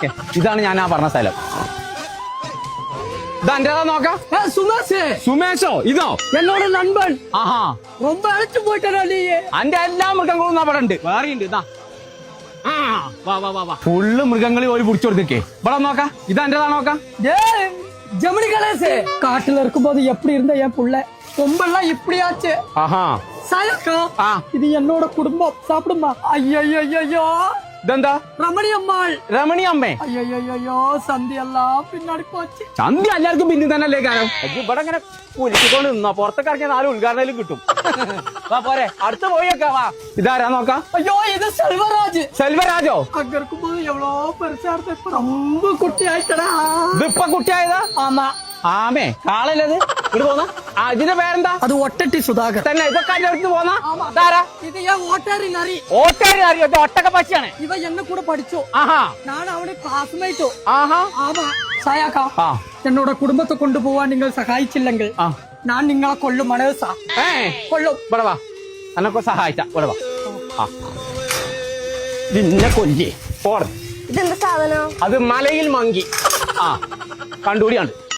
Okay ഇതാണ് ഞാൻ ആ പറഞ്ഞ സ്ഥലം. ഇതാ എന്റേതാ നോക്കാം. സുമേഷോ ഇതോ? എന്നോട് നண்பன். ആഹാ ரொம்ப அழைச்சு போயிட்டா நீ. അന്റെ എല്ലാ മൃഗങ്ങളും അവിടെ ഉണ്ട്. വേറെ ഉണ്ട്. ഇതാ ഫുള്ള് മൃഗങ്ങളെ ഒരു പിടിച്ചു കൊടുക്കേ. ഇവിടെ നോക്കാം. ഇതാ എന്റേതാ നോക്കാം. ஜெமினி கணேசே, காட்டுல இருக்கும்போது எப்படி இருந்த என் புள்ள கொம்பெல்லாம் இப்படியாச்சு. ആഹാ சாயக்கா, ആ இது என்னோட குடும்பம். சாப்பிடுமா. ஐயோ, ഇതെന്താ? ரமணி அம்மாள். രമണി അമ്മേ. ஐயோ, சந்தி எல்லாம் பின்னாடி போச்சு. ചന്തി എല്ലാവർക്കും പിന്നെ തന്നെ അല്ലേ കാരം. ഇവിടെ ഇങ്ങനെ കുലിക്കൊണ്ട് നിന്നോ പുറത്തൊക്കെ ഇറങ്ങിയ 4 ഉദ്ഘാടനം കിട്ടും. വാ പോരെ അടുത്ത് പോയൊക്കെ വാ. ഇതാരാ നോക്കാം. ஐயோ, இது செல்வராஜ். സെൽവരാജോ? அங்க இருக்கும்போது எவ்வளவு பெருசா இருந்த, இப்ப ரொம்ப குட்டி ஆயிட்டடா. ഇതിപ്പൊ കുട്ടിയായതാ? ஆமா, ആമേ കാളല്ലത്. ഇവിടെ പോന്ന ഇതിന്റെ പേരെന്താ? அது ஒட்டட்டி சுதாகர். തന്നെ ഇതൊക്കെ അടുത്ത് പോന്ന ஆமா. ഇതാരാ? இது ஏன் ஓட்டாரி நரி. ഓട്ടാരി അറിയോ? ഇത് ഒട്ടക്ക പച്ചയാണ്. இவ என்ன கூட படிச்சோம். ആഹാ நான் அவனுக்கு கிளாஸ்மேட்டோ. ആഹാ ஆமா. சாயாக்கா, ആ என்னோட குடும்பத்தை கொண்டு போவா நீங்கள் சகாயிச்சிല്ലെങ്കിൽ ആ நான் നിങ്ങളെ കൊല്ലും. മനസ്സാ കൊല്ലും. ഇവിടെ വാ. എനക്കൊ സഹായിച്ച ഇവിടെ വാ. ആ നിന്നെ കൊല്ലി പോട. ഇതെന്താ സാധനം? അത് മലയിൽ മങ്കി. ആ കണ്ടുപിടിയാണ്.